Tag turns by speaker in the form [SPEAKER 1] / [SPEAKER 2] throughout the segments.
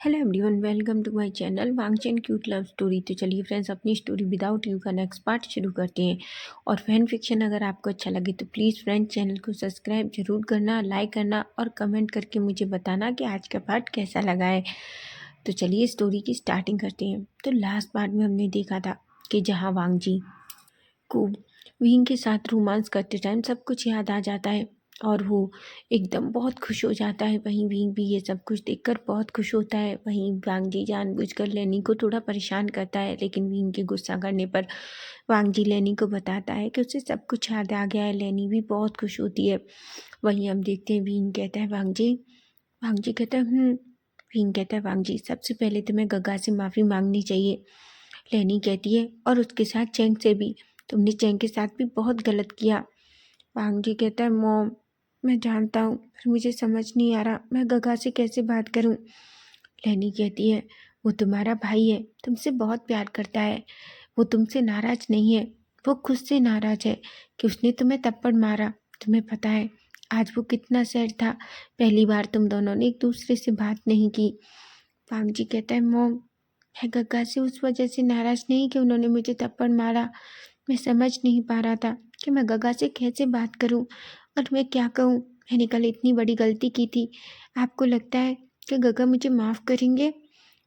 [SPEAKER 1] Hello everyone, welcome to my channel Wangchan cute love story. तो चलिए friends, अपनी story without you का next part शुरू करते हैं। और फैन फिक्शन अगर आपको अच्छा लगे तो प्लीज़ फ्रेंड्स चैनल को सब्सक्राइब जरूर करना, लाइक करना और कमेंट करके मुझे बताना कि आज का पार्ट कैसा लगा है। तो चलिए स्टोरी की स्टार्टिंग करते हैं। तो लास्ट पार्ट में हमने देखा था कि जहाँ वांगजी को विंग के साथ रोमांस करते टाइम सब कुछ याद आ जाता है और वो एकदम बहुत खुश हो जाता है। वहीं विंग भी ये सब कुछ देखकर बहुत खुश होता है। वहीं वांगजी जानबूझकर लेनी को थोड़ा परेशान करता है, लेकिन विंग के गुस्सा करने पर वांगजी लेनी को बताता है कि उसे सब कुछ याद आ गया है। लेनी भी बहुत खुश होती है। वहीं हम देखते हैं विंग कहता है वांगजी, वांगजी कहता है विंग कहता है वांगजी सबसे पहले तुम्हें गग्गा से माफ़ी मांगनी चाहिए। लेनी कहती है और उसके साथ चैंग से भी, तुमने चैंग के साथ भी बहुत गलत किया। वांगजी कहता है मॉम, मैं जानता हूँ पर मुझे समझ नहीं आ रहा मैं गगा से कैसे बात करूँ। लेनी कहती है वो तुम्हारा भाई है, तुमसे बहुत प्यार करता है, वो तुमसे नाराज नहीं है, वो खुद से नाराज है कि उसने तुम्हें थप्पड़ मारा। तुम्हें पता है आज वो कितना सैड था, पहली बार तुम दोनों ने एक दूसरे से बात नहीं की। वांगजी कहता है मॉम, मैं गग्गा से उस वजह से नाराज नहीं कि उन्होंने मुझे थप्पड़ मारा। मैं समझ नहीं पा रहा था कि मैं गग्गा से कैसे बात करूं और मैं क्या कहूं। मैंने कल इतनी बड़ी गलती की थी। आपको लगता है कि गग्गा मुझे माफ़ करेंगे?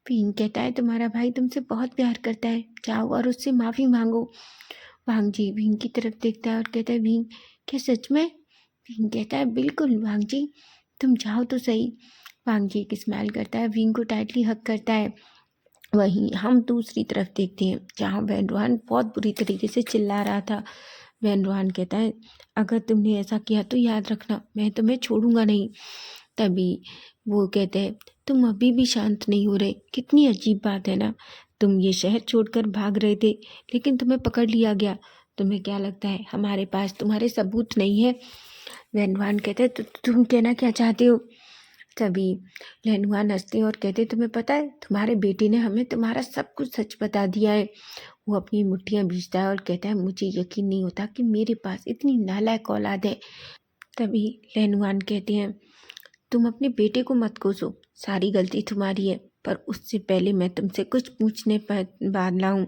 [SPEAKER 1] भीम कहता है तुम्हारा भाई तुमसे बहुत प्यार करता है, जाओ और उससे माफ़ी मांगो। वांगजी भीम की तरफ देखता है और कहता है भीम, क्या सच में? भीम कहता है बिल्कुल वांगजी, तुम जाओ तो सही। वांगजी एक स्माइल करता है, भीम को टाइटली हक करता है। वहीं हम दूसरी तरफ देखते हैं जहाँ वैन रोहन बहुत बुरी तरीके से चिल्ला रहा था। वैन रोहन कहता है अगर तुमने ऐसा किया तो याद रखना मैं तुम्हें छोड़ूंगा नहीं। तभी वो कहते हैं तुम अभी भी शांत नहीं हो रहे, कितनी अजीब बात है ना। तुम ये शहर छोड़कर भाग रहे थे लेकिन तुम्हें पकड़ लिया गया। तुम्हें क्या लगता है हमारे पास तुम्हारे सबूत नहीं है? वैन रोहन कहते हैं तो तुम कहना क्या चाहते हो? तभी लहनुआन हंसते हैं और कहते तुम्हें पता है तुम्हारे बेटे ने हमें तुम्हारा सब कुछ सच बता दिया है। वो अपनी मुट्ठियां भींचता है और कहता है मुझे यकीन नहीं होता कि मेरे पास इतनी नालायक औलाद है। तभी लहनुआन कहते हैं तुम अपने बेटे को मत कोसो, सारी गलती तुम्हारी है, पर उससे पहले मैं तुमसे कुछ पूछने पर वाला हूँ।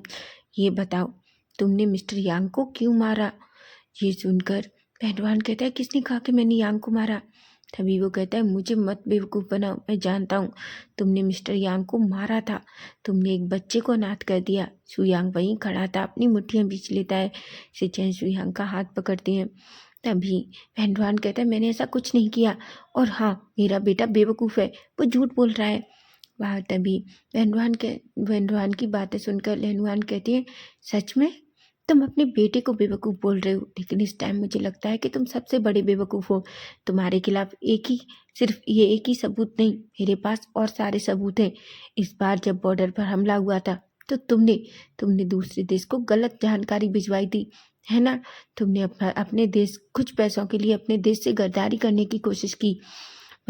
[SPEAKER 1] ये बताओ तुमने मिस्टर यांग को क्यों मारा? ये सुनकर पहलवान कहता है किसने कहा कि मैंने यांग को मारा? तभी वो कहता है मुझे मत बेवकूफ़ बनाओ, मैं जानता हूँ तुमने मिस्टर यांग को मारा था। तुमने एक बच्चे को अनाथ कर दिया। सुयांग वहीं खड़ा था, अपनी मुट्ठियाँ बीच लेता है। सिचेन सुयांग का हाथ पकड़ते हैं। तभी पहलवान कहता है मैंने ऐसा कुछ नहीं किया, और हाँ मेरा बेटा बेवकूफ़ है, वो झूठ बोल रहा है। वह तभी पहलवान की बातें सुनकर लहनुआन कहती है सच में तुम अपने बेटे को बेवकूफ़ बोल रहे हो, लेकिन इस टाइम मुझे लगता है कि तुम सबसे बड़े बेवकूफ़ हो। तुम्हारे खिलाफ सिर्फ ये एक ही सबूत नहीं, मेरे पास और सारे सबूत हैं। इस बार जब बॉर्डर पर हमला हुआ था तो तुमने दूसरे देश को गलत जानकारी भिजवाई थी, है ना? तुमने अपने देश कुछ पैसों के लिए अपने देश से गद्दारी करने की कोशिश की।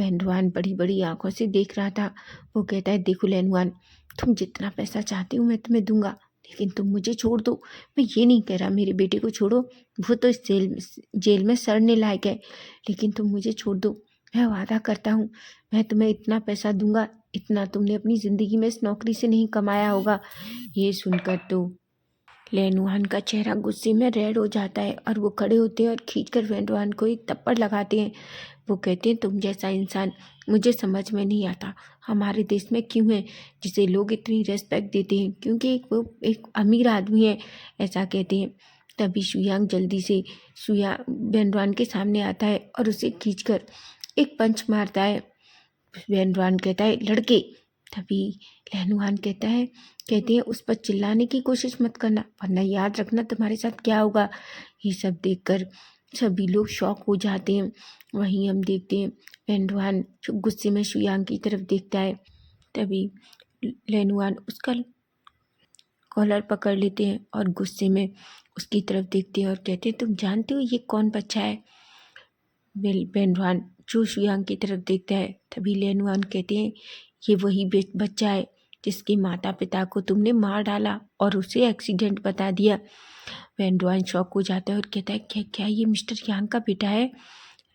[SPEAKER 1] लहनुआन बड़ी बड़ी आंखों से देख रहा था। वो कहता है देखो लहनुआन, तुम जितना पैसा चाहती हो मैं तुम्हें दूंगा, लेकिन तुम मुझे छोड़ दो। मैं ये नहीं कह रहा मेरे बेटे को छोड़ो, वो तो इस जेल में सड़ने लायक है, लेकिन तुम मुझे छोड़ दो। मैं वादा करता हूँ मैं तुम्हें इतना पैसा दूंगा, इतना तुमने अपनी ज़िंदगी में इस नौकरी से नहीं कमाया होगा। ये सुनकर तो लेनुआन का चेहरा गुस्से में रेड हो जाता है और वो खड़े होते हैं और खींचकर वेंडवान को एक थप्पड़ लगाते हैं। वो कहते हैं तुम जैसा इंसान मुझे समझ में नहीं आता हमारे देश में क्यों है जिसे लोग इतनी रेस्पेक्ट देते हैं, क्योंकि वो एक अमीर आदमी है, ऐसा कहते हैं। तभी शुयांग जल्दी से शुया वेंडवान के सामने आता है और उसे खींचकर एक पंच मारता है। वेंडवान कहता है लड़के। तभी लहनुआन कहते हैं उस पर चिल्लाने की कोशिश मत करना वरना याद रखना तुम्हारे साथ क्या होगा। ये सब देखकर सभी लोग शॉक हो जाते हैं। वहीं हम देखते हैं वेंडवान जो गुस्से में शुयांग की तरफ देखता है। तभी लहनुआन उसका कॉलर पकड़ लेते हैं और गुस्से में उसकी तरफ देखते हैं और कहते हैं तुम जानते हो ये कौन बच्चा है? बेनवान जो शुयांग की तरफ देखता है। तभी लेनुआन कहते हैं ये वही बच्चा है जिसके माता पिता को तुमने मार डाला और उसे एक्सीडेंट बता दिया। वेंडवान शॉक हो जाता है और कहता है क्या क्या ये मिस्टर यांग का बेटा है?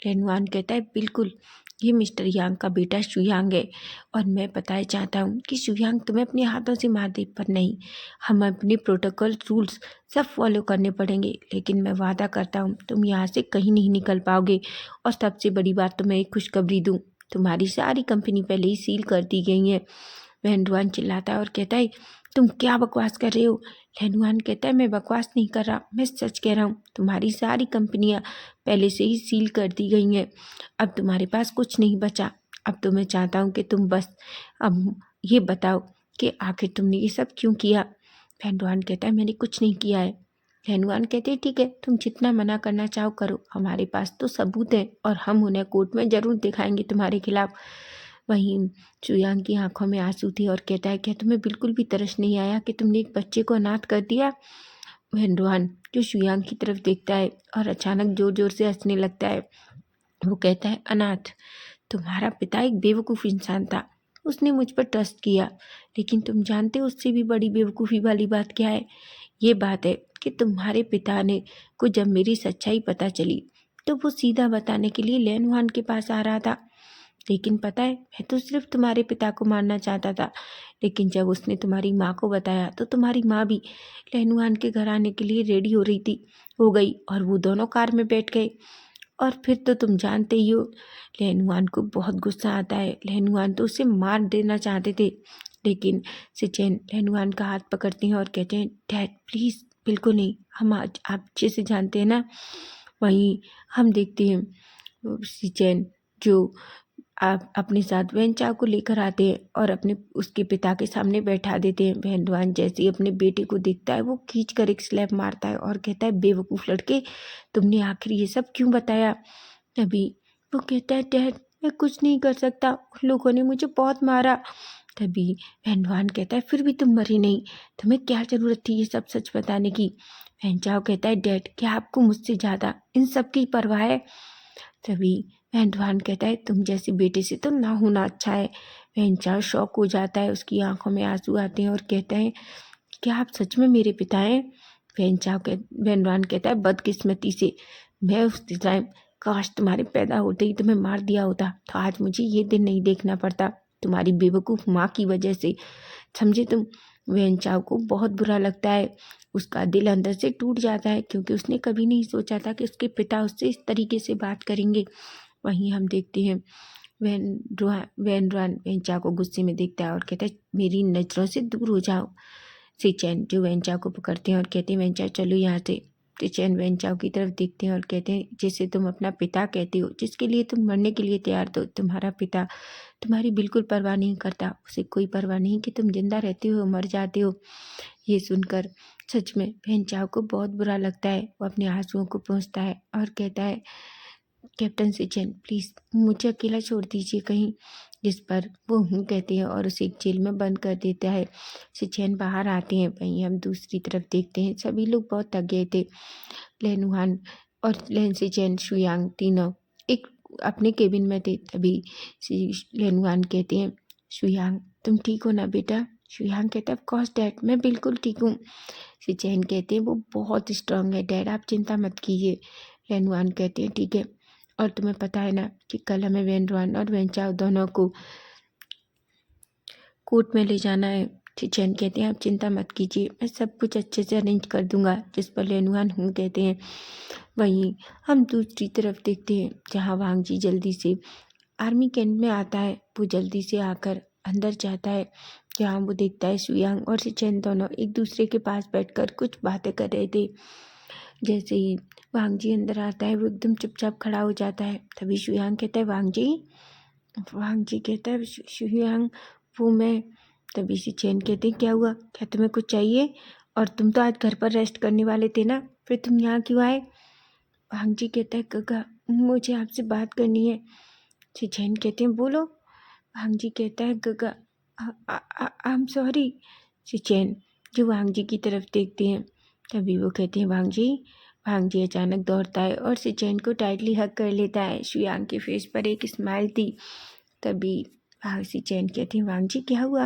[SPEAKER 1] रेनवान कहता है बिल्कुल, ये मिस्टर यांग का बेटा शुयांग है और मैं बताना चाहता हूँ कि शुयांग तुम्हें अपने हाथों से मार दे, पर नहीं, हम अपने प्रोटोकॉल रूल्स सब फॉलो करने पड़ेंगे। लेकिन मैं वादा करता हूँ तुम यहाँ से कहीं नहीं निकल पाओगे। और सबसे बड़ी बात, तो मैं एक खुशखबरी दूँ, तुम्हारी सारी कंपनी पहले ही सील कर दी गई है। वैनडुआन चिल्लाता है और कहता है, तुम क्या बकवास कर रहे हो? लेनुआन कहता है, मैं बकवास नहीं कर रहा, मैं सच कह रहा हूँ। तुम्हारी सारी कंपनियाँ पहले से ही सील कर दी गई हैं। अब तुम्हारे पास कुछ नहीं बचा। अब तो मैं चाहता हूँ कि तुम बस अब ये बताओ कि आखिर तुमने ये सब क्यों किया। वैनडुआन कहता है, मैंने कुछ नहीं किया है। लेनुआन कहते हैं, ठीक है, तुम जितना मना करना चाहो करो, हमारे पास तो सबूत है और हम उन्हें कोर्ट में ज़रूर दिखाएंगे तुम्हारे खिलाफ। वहीं चुयांग की आंखों में आंसू थे और कहता है, क्या तुम्हें बिल्कुल भी तरस नहीं आया कि तुमने एक बच्चे को अनाथ कर दिया? वेनरुआन जो शुयांग की तरफ देखता है और अचानक जोर जोर से हंसने लगता है। वो कहता है, अनाथ? तुम्हारा पिता एक बेवकूफ़ इंसान था, उसने मुझ पर ट्रस्ट किया। लेकिन तुम जानते हो उससे भी बड़ी बेवकूफ़ी वाली बात क्या है? ये बात है कि तुम्हारे पिता ने को जब मेरी सच्चाई पता चली तो वो सीधा बताने के लिए लेनवान के पास आ रहा था। लेकिन पता है, मैं तो सिर्फ तुम्हारे पिता को मारना चाहता था। लेकिन जब उसने तुम्हारी माँ को बताया तो तुम्हारी माँ भी लेनुआन के घर आने के लिए रेडी हो गई और वो दोनों कार में बैठ गए। और फिर तो तुम जानते ही हो, लेनुआन को बहुत गुस्सा आता है। लेनुआन तो उसे मार देना चाहते थे, लेकिन सिचेन लेनुआन का हाथ पकड़ते हैं और कहते हैं, डैड प्लीज़, बिल्कुल नहीं, हम आज आप अच्छे से जानते हैं ना। वहीं हम देखते हैं सिचेन जो आप अपने साथ वेनचाओ को लेकर आते हैं और अपने उसके पिता के सामने बैठा देते हैं। वैनडुआन जैसे ही अपने बेटे को देखता है वो खींच कर एक स्लैप मारता है और कहता है, बेवकूफ़ लड़के, तुमने आखिर ये सब क्यों बताया? तभी वो कहता है, डैड मैं कुछ नहीं कर सकता, उन लोगों ने मुझे बहुत मारा। तभी वैनडुआन कहता है, फिर भी तुम मरे नहीं, तुम्हें क्या ज़रूरत थी ये सब सच बताने की? वेनचाओ कहता है, डैड क्या आपको मुझसे ज़्यादा इन सब की परवाह है? तभी वैनडुआन कहता है, तुम जैसे बेटे से तो ना होना अच्छा है। वेनचाओ शॉक हो जाता है, उसकी आंखों में आंसू आते हैं और कहता है, क्या आप सच में मेरे पिता हैं? वैनडुआन कहता है, बदकिस्मती से मैं उस टाइम काश तुम्हारे पैदा होते ही तुम्हें मार दिया होता तो आज मुझे ये दिन नहीं देखना पड़ता, तुम्हारी बेवकूफ़ माँ की वजह से, समझे तुम? वेनचाओ को बहुत बुरा लगता है, उसका दिल अंदर से टूट जाता है क्योंकि उसने कभी नहीं सोचा था कि उसके पिता उससे इस तरीके से बात करेंगे। वहीं हम देखते हैं वैनडुआन वेंचा को गुस्से में देखता है और कहता है, मेरी नज़रों से दूर हो जाओ। सिचेन जो वेंचा को पकड़ते हैं और कहते हैं, वेंचा चलो यहाँ से। सिचेन वेंचाओ की तरफ देखते हैं और कहते हैं, जिसे तुम अपना पिता कहते हो, जिसके लिए तुम मरने के लिए तैयार हो, तुम्हारा पिता तुम्हारी बिल्कुल परवाह नहीं करता। उसे कोई परवाह नहीं कि तुम जिंदा रहते हो मर जाते हो। ये सुनकर सच में वेंचाओ को बहुत बुरा लगता है। वो अपने आंसुओं को पोंछता है और कहता है, कैप्टन सिचेन प्लीज़ मुझे अकेला छोड़ दीजिए कहीं। जिस पर वो हूँ कहते हैं और उसे एक जेल में बंद कर देता है। सिचेन बाहर आते हैं। वहीं हम दूसरी तरफ देखते हैं, सभी लोग बहुत थक गए थे। लेनुहान और लेन सिचेन शुयांग तीनों एक अपने केबिन में थे। तभी लेनुहान कहते हैं, शुयांग तुम ठीक हो ना बेटा? शुयांग कहता है, ऑफ कोर्स डैड, मैं बिल्कुल ठीक हूँ। सिचेन कहते हैं, वो बहुत स्ट्रांग है डैड, आप चिंता मत कीजिए। लेनुहान कहते हैं, ठीक है, और तुम्हें पता है ना कि कल हमें वैनडुआन और वेंचाओ दोनों को कोर्ट में ले जाना है। चिचेन कहते हैं, आप चिंता मत कीजिए, मैं सब कुछ अच्छे से अरेंज कर दूंगा। जिस पर लेनुआन हूँ कहते हैं। वहीं हम दूसरी तरफ देखते हैं जहाँ वांग जी जल्दी से आर्मी कैंप में आता है। वो जल्दी से आकर अंदर जाता है जहाँ वो देखता है शुयांग और सिचेन दोनों एक दूसरे के पास बैठकर कुछ बातें कर रहे थे। जैसे ही वांग जी अंदर आता है वो एकदम चुपचाप खड़ा हो जाता है। तभी शुयांग कहता है, वांग जी कहता है, शुयांग वो मैं। तभी सिचेन कहते हैं, क्या हुआ, क्या तुम्हें कुछ चाहिए? और तुम तो आज घर पर रेस्ट करने वाले थे ना, फिर तुम यहाँ क्यों आए? वांग जी कहता है, गगा मुझे आपसे बात करनी है। सिचेन कहते हैं, बोलो। वांग जी कहता है, गगा आई एम सॉरी। सिचेन जो वांग जी की तरफ देखते हैं। तभी वो कहते हैं, वांग जी अचानक दौड़ता है और सिचेन को टाइटली हग कर लेता है। शुयांग के फेस पर एक स्माइल थी। तभी सिचेन कहते हैं, वांग जी क्या हुआ?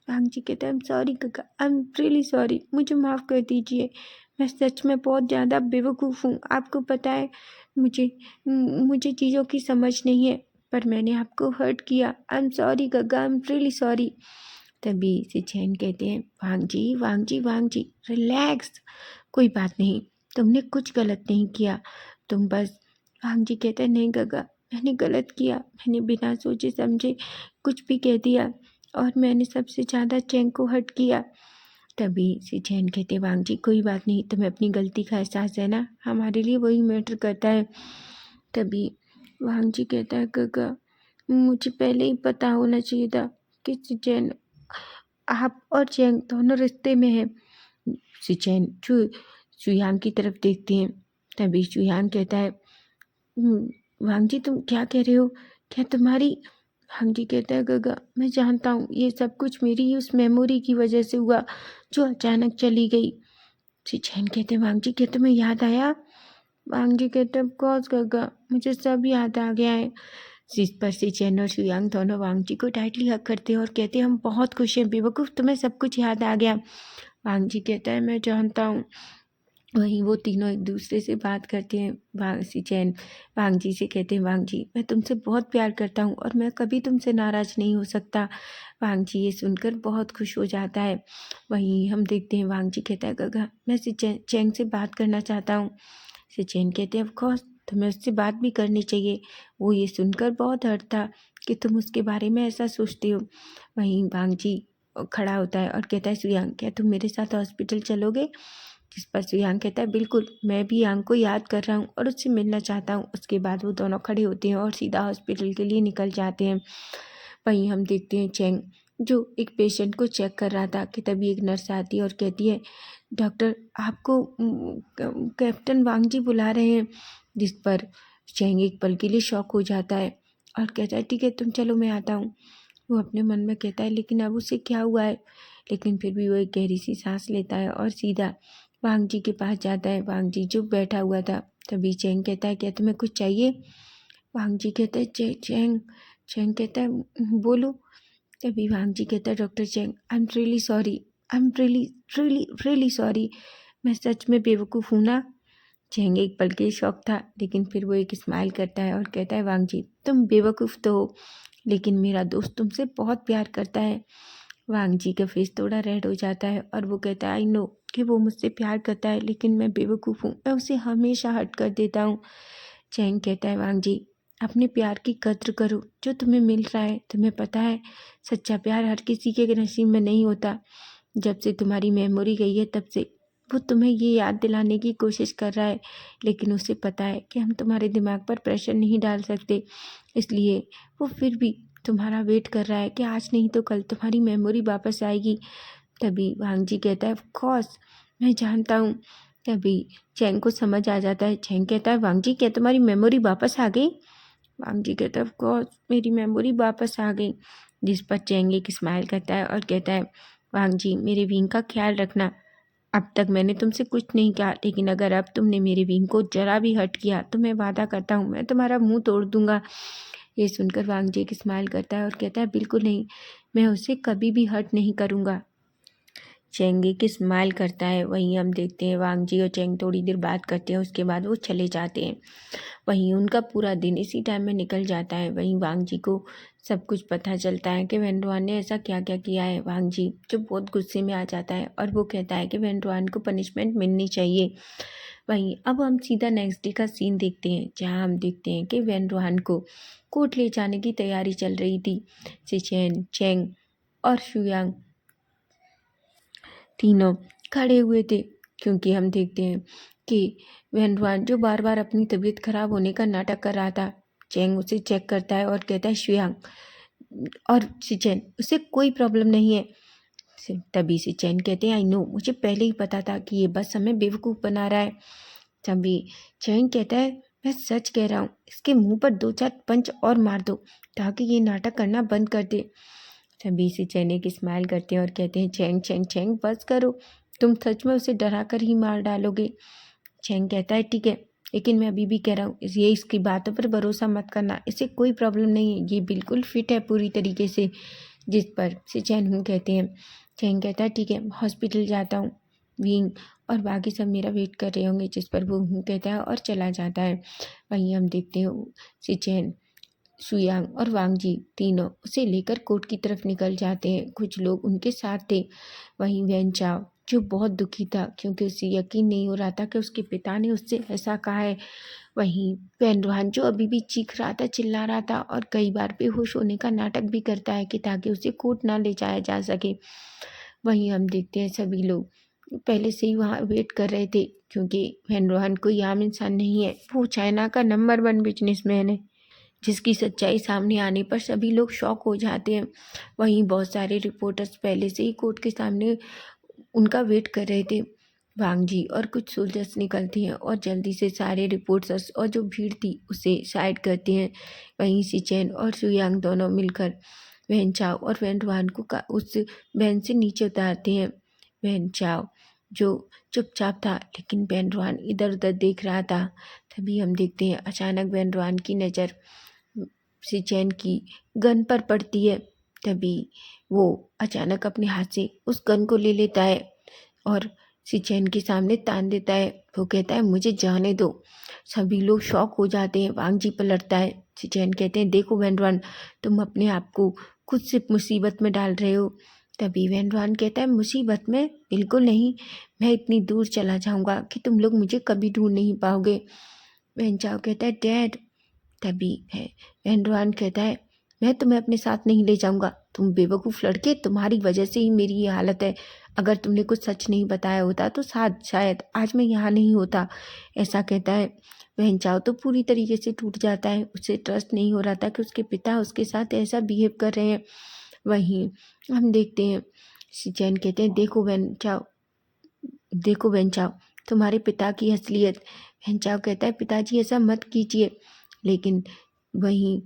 [SPEAKER 1] वांग जी कहते हैं, आई एम सॉरी गगा, आई एम रियली सॉरी, मुझे माफ़ कर दीजिए, मैं सच में बहुत ज़्यादा बेवकूफ़ हूँ। आपको पता है मुझे मुझे चीज़ों की समझ नहीं है। पर मैंने आपको हर्ट किया। I am sorry Gagga, I am really sorry. तभी सिचैन कहते हैं वांग जी रिलैक्स, कोई बात नहीं, तुमने कुछ गलत नहीं किया, तुम बस। वांग जी कहते हैं नहीं गग्गा, मैंने गलत किया, मैंने बिना सोचे समझे कुछ भी कह दिया और मैंने सबसे ज़्यादा चैंग को हर्ट किया। तभी सिचैन कहते वांग जी कोई बात नहीं, तुम्हें अपनी गलती का एहसास है ना, हमारे लिए वही मैटर करता है। तभी वांग जी कहता है गग्गा, मुझे पहले ही पता होना चाहिए था कि सिचैन, आप और चैंग दोनों रिश्ते में हैं। सिचैन शुयांग की तरफ देखती हैं। तभी शुयांग कहता है वांग जी तुम क्या कह रहे हो, क्या तुम्हारी। वांग जी कहता है गग्गा मैं जानता हूँ ये सब कुछ मेरी उस मेमोरी की वजह से हुआ जो अचानक चली गई। सिचैन कहते हैं वांग जी क्या तुम्हें याद आया। वांग जी कहते हैं ऑफकोर्स गग्गा, मुझे सब याद आ गया है। जिस पर सिचैन और शुयांग दोनों वांग जी को टाइटली हग करते हैं और कहते हैं हम बहुत खुश हैं बेवकूफ़, तुम्हें सब कुछ याद आ गया। वांग जी कहता है मैं जानता हूँ। वहीं वो तीनों एक दूसरे से बात करते हैं। सिचैन वांग जी से कहते हैं वांग जी मैं तुमसे बहुत प्यार करता हूँ और मैं कभी तुमसे नाराज़ नहीं हो सकता। वांग जी ये सुनकर बहुत खुश हो जाता है। वहीं हम देखते हैं वांग जी कहता है गग्गा मैं चैंग से बात करना चाहता हूँ। सिचैन कहते हैं ऑफकोर्स तुम्हें उससे बात भी करनी चाहिए, वो ये सुनकर बहुत हर्ट था कि तुम उसके बारे में ऐसा सोचते हो। वहीं वांग जी खड़ा होता है और कहता है सुयांग क्या तुम मेरे साथ हॉस्पिटल चलोगे। जिस पर सुयांग कहता है बिल्कुल, मैं भी यांग को याद कर रहा हूँ और उससे मिलना चाहता हूँ। उसके बाद वो दोनों खड़े होते हैं और सीधा हॉस्पिटल के लिए निकल जाते हैं। वहीं हम देखते हैं चैंग जो एक पेशेंट को चेक कर रहा था कि तभी एक नर्स आती है और कहती है डॉक्टर आपको कैप्टन वांग जी बुला रहे हैं। जिस पर चैंग एक पल के लिए शॉक हो जाता है और कहता है ठीक है तुम चलो मैं आता हूँ। वो अपने मन में कहता है लेकिन अब उसे क्या हुआ है, लेकिन फिर भी वो एक गहरी सी सांस लेता है और सीधा वांग जी के पास जाता है। वांग जी जो बैठा हुआ था। तभी चैंग कहता है क्या तुम्हें कुछ चाहिए। वांग जी कहता है चैंग। चैंग कहता है बोलो। तभी वांग जी कहता है doctor Chang I am really sorry, I am really really really sorry, मैं सच में बेवकूफ़ हूँ ना। चैंग एक पल के शौक था लेकिन फिर वो एक स्माइल करता है और कहता है वांग जी तुम बेवकूफ़ तो हो लेकिन मेरा दोस्त तुमसे बहुत प्यार करता है। वांग जी का फेस थोड़ा रेड हो जाता है और वो कहता है आई नो कि वो मुझसे प्यार करता है लेकिन मैं बेवकूफ़ हूँ, मैं उसे हमेशा हर्ट कर देता हूँ। चैंग कहता है वांग जी अपने प्यार की कद्र करो जो तुम्हें मिल रहा है, तुम्हें पता है सच्चा प्यार हर किसी के नसीब में नहीं होता। जब से तुम्हारी मेमोरी गई है तब से वो तुम्हें ये याद दिलाने की कोशिश कर रहा है लेकिन उसे पता है कि हम तुम्हारे दिमाग पर प्रेशर नहीं डाल सकते, इसलिए वो फिर भी तुम्हारा वेट कर रहा है कि आज नहीं तो कल तुम्हारी मेमोरी वापस आएगी। तभी वांग जी कहता है ऑफ कोर्स मैं जानता हूँ। तभी चैंग को समझ आ जाता है। चैंग कहता है वांग जी क्या तुम्हारी मेमोरी वापस आ गई। वांग जी कहता है ऑफ कोर्स मेरी मेमोरी वापस आ गई। जिस पर चैंग एक स्माइल करता है और कहता है वांग जी मेरे विंग का ख्याल रखना, अब तक मैंने तुमसे कुछ नहीं कहा लेकिन अगर अब तुमने मेरे विंग को जरा भी हर्ट किया तो मैं वादा करता हूँ मैं तुम्हारा मुंह तोड़ दूंगा। ये सुनकर वांग जी एक स्माइल करता है और कहता है बिल्कुल नहीं, मैं उसे कभी भी हर्ट नहीं करूँगा। चैंग एक स्माइल करता है। वहीं हम देखते हैं वांग जी और चैंग थोड़ी देर बात करते हैं, उसके बाद वो चले जाते हैं। वहीं उनका पूरा दिन इसी टाइम में निकल जाता है। वहीं वांग जी को सब कुछ पता चलता है कि वेनरुआन ने ऐसा क्या क्या किया है। वांग जी जो बहुत गुस्से में आ जाता है और वो कहता है कि वेनरुआन को पनिशमेंट मिलनी चाहिए। वहीं अब हम सीधा नेक्स्ट डे का सीन देखते हैं जहां हम देखते हैं कि वेनरुआन को कोर्ट ले जाने की तैयारी चल रही थी। सिचैन, चैंग और शुयांग तीनों खड़े हुए थे क्योंकि हम देखते हैं कि वेनरुआन जो बार बार अपनी तबीयत खराब होने का नाटक कर रहा था। चैंग उसे चेक करता है और कहता है शुयांग और सिचैन उसे कोई प्रॉब्लम नहीं है। तभी सिचैन कहते हैं आई नो, मुझे पहले ही पता था कि ये बस हमें बेवकूफ़ बना रहा है। तभी चैंग कहता है मैं सच कह रहा हूँ, इसके मुंह पर 2-4 पंच और मार दो ताकि ये नाटक करना बंद कर दे। तभी सिचैन एक स्माइल करते हैं और कहते हैं चैंग चैंग चैंग बस करो, तुम सच में उसे डरा कर ही मार डालोगे। चैंग कहता है ठीक है लेकिन मैं अभी भी कह रहा हूँ ये इसकी बातों पर भरोसा मत करना, इसे कोई प्रॉब्लम नहीं है, ये बिल्कुल फिट है पूरी तरीके से। जिस पर सिचैन हूँ कहते हैं। चैंग कहता है ठीक है हॉस्पिटल जाता हूँ, विंग और बाकी सब मेरा वेट कर रहे होंगे। जिस पर वो हूँ कहता है और चला जाता है। वहीं हम देखते हैं सिचैन सुयांग और वांग जी तीनों उसे लेकर कोर्ट की तरफ निकल जाते हैं। कुछ लोग उनके साथ थे। वहीं वैन चाओ जो बहुत दुखी था क्योंकि उसे यकीन नहीं हो रहा था कि उसके पिता ने उससे ऐसा कहा है। वहीं वैन रुहान जो अभी भी चीख रहा था, चिल्ला रहा था और कई बार बेहोश होने का नाटक भी करता है कि ताकि उसे कोर्ट ना ले जाया जा सके। वहीं हम देखते हैं सभी लोग पहले से ही वहाँ वेट कर रहे थे क्योंकि वैन रुहान कोई आम इंसान नहीं है, वो चाइना का नंबर 1 बिजनेसमैन है जिसकी सच्चाई सामने आने पर सभी लोग शॉक हो जाते हैं। वहीं बहुत सारे रिपोर्टर्स पहले से ही कोर्ट के सामने उनका वेट कर रहे थे। वांग जी और कुछ सोल्जर्स निकलते हैं और जल्दी से सारे रिपोर्टर्स और जो भीड़ थी उसे साइड करते हैं। वहीं सिचेन और सुयांग दोनों मिलकर वैन चाओ और वैन रुहान को उस वैन से नीचे उतारते हैं। वैन चाओ जो चुपचाप था लेकिन वैन रुहान इधर उधर देख रहा था। तभी हम देखते हैं अचानक वैन रुहान की नज़र सिचेन की गन पर पड़ती है। तभी वो अचानक अपने हाथ से उस गन को ले लेता है और सिचेन के सामने तान देता है। वो कहता है मुझे जाने दो। सभी लोग शॉक हो जाते हैं। वांग जी पलटता है। सिचेन कहते हैं देखो वैन रुहान, तुम अपने आप को खुद से मुसीबत में डाल रहे हो। तभी वैन रुहान कहता है मुसीबत में? बिल्कुल नहीं, मैं इतनी दूर चला जाऊंगा कि तुम लोग मुझे कभी ढूंढ नहीं पाओगे। वैन चाओ कहता है डैड। तभी है वैन रुहान कहता है मैं तुम्हें अपने साथ नहीं ले जाऊंगा, तुम बेवकूफ़ लड़के, तुम्हारी वजह से ही मेरी ये हालत है। अगर तुमने कुछ सच नहीं बताया होता तो शायद आज मैं यहाँ नहीं होता। ऐसा कहता है। वैन चाओ तो पूरी तरीके से टूट जाता है। उसे ट्रस्ट नहीं हो रहा था कि उसके पिता उसके साथ ऐसा बिहेव कर रहे हैं। वहीं हम देखते हैं सिचेन कहते हैं देखो वैन चाओ, तुम्हारे पिता की असलियत। वैन चाओ कहता है पिताजी ऐसा मत कीजिए। लेकिन वहीं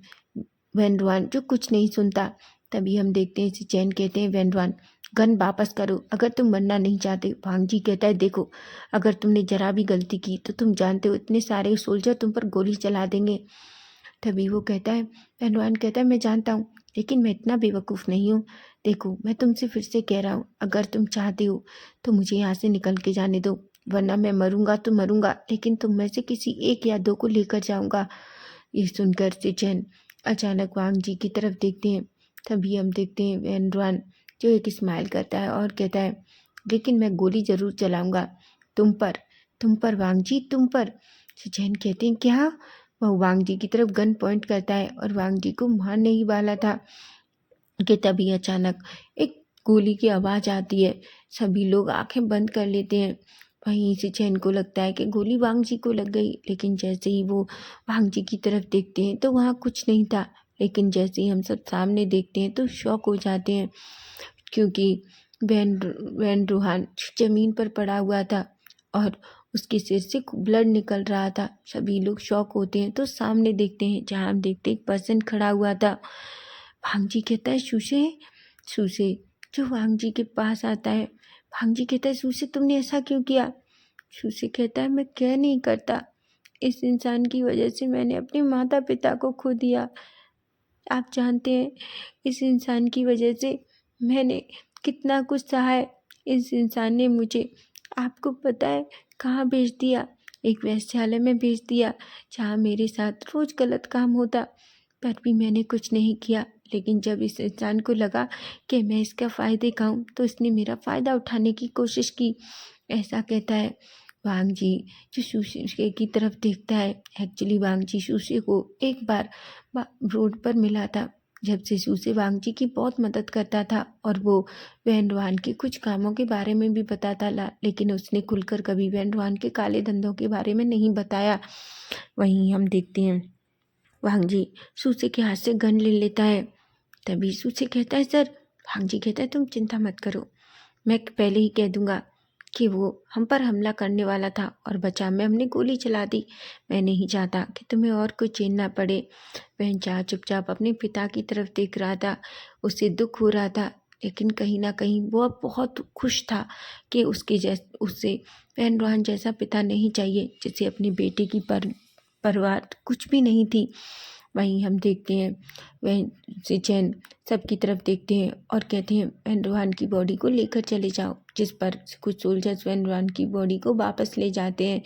[SPEAKER 1] वैन रुहान जो कुछ नहीं सुनता। तभी हम देखते हैं सिचेन कहते हैं वैन रुहान गन वापस करो अगर तुम मरना नहीं चाहते। वांग जी कहता है देखो, अगर तुमने जरा भी गलती की तो तुम जानते हो इतने सारे सोल्जर तुम पर गोली चला देंगे। तभी वो कहता है वैन रुहान कहता है मैं जानता हूँ लेकिन मैं इतना बेवकूफ़ नहीं हूँ। देखो मैं तुमसे फिर से कह रहा हूँ, अगर तुम चाहते हो तो मुझे यहाँ से निकल के जाने दो, वरना मैं मरूंगा तो मरूंगा लेकिन तुम में से किसी एक या दो को लेकर जाऊंगा। ये सुनकर सिचेन अचानक वांग जी की तरफ देखते हैं। तभी हम देखते हैं वैन रुहान जो एक स्माइल करता है और कहता है लेकिन मैं गोली ज़रूर चलाऊंगा तुम पर वांग जी, तुम पर। सिचेन कहते हैं क्या? वह वांग जी की तरफ गन पॉइंट करता है और वांग जी को मारने ही वाला था कि तभी अचानक एक गोली की आवाज़ आती है। सभी लोग आंखें बंद कर लेते हैं। वहीं सिचेन को लगता है कि गोली वांग जी को लग गई, लेकिन जैसे ही वो वांग जी की तरफ देखते हैं तो वहाँ कुछ नहीं था। लेकिन जैसे ही हम सब सामने देखते हैं तो शॉक हो जाते हैं क्योंकि वैन वैन रुहान ज़मीन पर पड़ा हुआ था और उसके सिर से ब्लड निकल रहा था। सभी लोग शॉक होते हैं तो सामने देखते हैं, जहाँ हम देखते हैं एक पर्सन खड़ा हुआ था। वांग जी कहता है सुसे जो वांग जी के पास आता है। वांग जी कहता है सुसे तुमने ऐसा क्यों किया? सुसे कहता है मैं क्या नहीं करता, इस इंसान की वजह से मैंने अपने माता पिता को खो दिया। आप जानते हैं इस इंसान की वजह से मैंने कितना कुछ सहा है। इस इंसान ने मुझे, आपको पता है, कहाँ भेज दिया? एक वेश्यालय में भेज दिया जहाँ मेरे साथ रोज़ गलत काम होता, पर भी मैंने कुछ नहीं किया। लेकिन जब इस इंसान को लगा कि मैं इसका फ़ायदे खाऊं तो इसने मेरा फ़ायदा उठाने की कोशिश की। ऐसा कहता है वांग जी जो सुशे की तरफ देखता है। एक्चुअली वांग जी सुशे को एक बार रोड पर मिला था जब से सुसे वांग जी की बहुत मदद करता था और वो वैन रुहान के कुछ कामों के बारे में भी बताता था, लेकिन उसने खुलकर कभी वैन रुहान के काले धंधों के बारे में नहीं बताया। वहीं हम देखते हैं वांग जी सुसे के हाथ से गन ले लेता है। तभी सुसे कहता है सर। वांग जी कहता है तुम चिंता मत करो, मैं पहले ही कह दूंगा कि वो हम पर हमला करने वाला था और बचाव में हमने गोली चला दी। मैं नहीं चाहता कि तुम्हें और कुछ झेलना पड़े। वह चाह चुपचाप अपने पिता की तरफ देख रहा था। उसे दुख हो रहा था लेकिन कहीं ना कहीं वो अब बहुत खुश था कि उससे वैन रुहान जैसा पिता नहीं चाहिए जिसे अपनी बेटे की परवाह कुछ भी नहीं थी। वहीं हम देखते हैं वह शिचेन सबकी तरफ देखते हैं और कहते हैं वैन रोहान की बॉडी को लेकर चले जाओ, जिस पर कुछ सोल्जर्स वैन रोहान की बॉडी को वापस ले जाते हैं।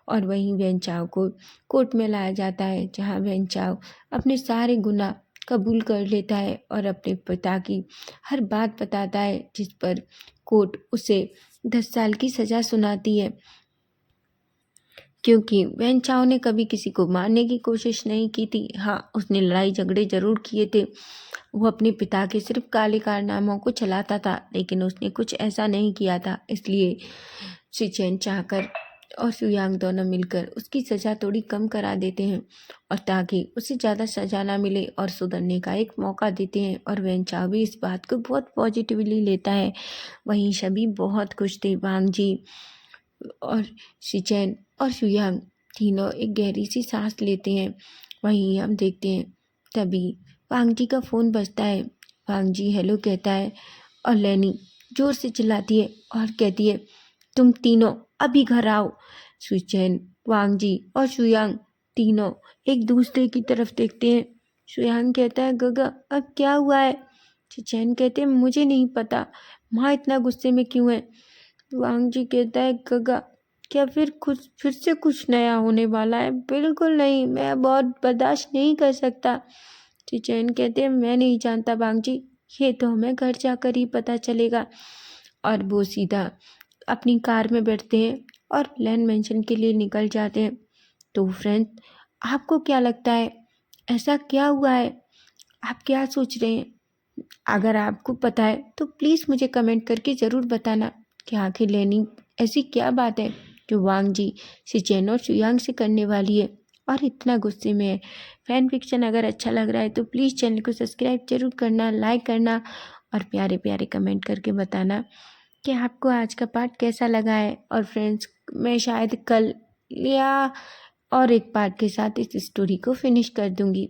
[SPEAKER 1] और वहीं वैन चाओ को कोर्ट में लाया जाता है, जहां वैन चाओ अपने सारे गुनाह कबूल कर लेता है और अपने पिता की हर बात बताता है, जिस पर कोर्ट उसे 10 साल की सज़ा सुनाती है, क्योंकि वैन चाओ ने कभी किसी को मारने की कोशिश नहीं की थी। हाँ, उसने लड़ाई झगड़े ज़रूर किए थे। वो अपने पिता के सिर्फ काले कारनामों को चलाता था, लेकिन उसने कुछ ऐसा नहीं किया था। इसलिए शिचेन चाहकर और सुयांग दोनों मिलकर उसकी सज़ा थोड़ी कम करा देते हैं, और ताकि उसे ज़्यादा सज़ा ना मिले और सुधरने का एक मौका देते हैं। और वैन चाओ भी इस बात को बहुत पॉजिटिवली लेता है। वहीं सभी बहुत खुश थे। वांग जी और शिचेन और सुयांग तीनों एक गहरी सी सांस लेते हैं। वहीं हम देखते हैं तभी वांग जी का फ़ोन बजता है। वांग जी हेलो कहता है और लेनी ज़ोर से चिल्लाती है और कहती है, तुम तीनों अभी घर आओ। सुचैन, वांग जी और सुयांग तीनों एक दूसरे की तरफ देखते हैं। सुयांग कहता है, गगा अब क्या हुआ है? सुचैन कहते हैं, मुझे नहीं पता, माँ इतना गुस्से में क्यों है? वांग जी कहता है, गगा क्या फिर से कुछ नया होने वाला है? बिल्कुल नहीं, मैं अब और बर्दाश्त नहीं कर सकता। सुचैन कहते हैं, मैं नहीं जानता वांग जी, ये तो हमें घर जाकर ही पता चलेगा। और वो सीधा अपनी कार में बैठते हैं और लैंड मेंशन के लिए निकल जाते हैं। तो फ्रेंड्स, आपको क्या लगता है, ऐसा क्या हुआ है? आप क्या सोच रहे हैं? अगर आपको पता है तो प्लीज़ मुझे कमेंट करके ज़रूर बताना कि आखिर लेनी ऐसी क्या बात है जो वांग जी शिचेन और सुयांग से करने वाली है और इतना गुस्से में है। फैन फिक्शन अगर अच्छा लग रहा है तो प्लीज़ चैनल को सब्सक्राइब जरूर करना, लाइक करना और प्यारे प्यारे कमेंट करके बताना कि आपको आज का पार्ट कैसा लगा है। और फ्रेंड्स, मैं शायद कल या और एक पार्ट के साथ इस स्टोरी को फिनिश कर दूंगी।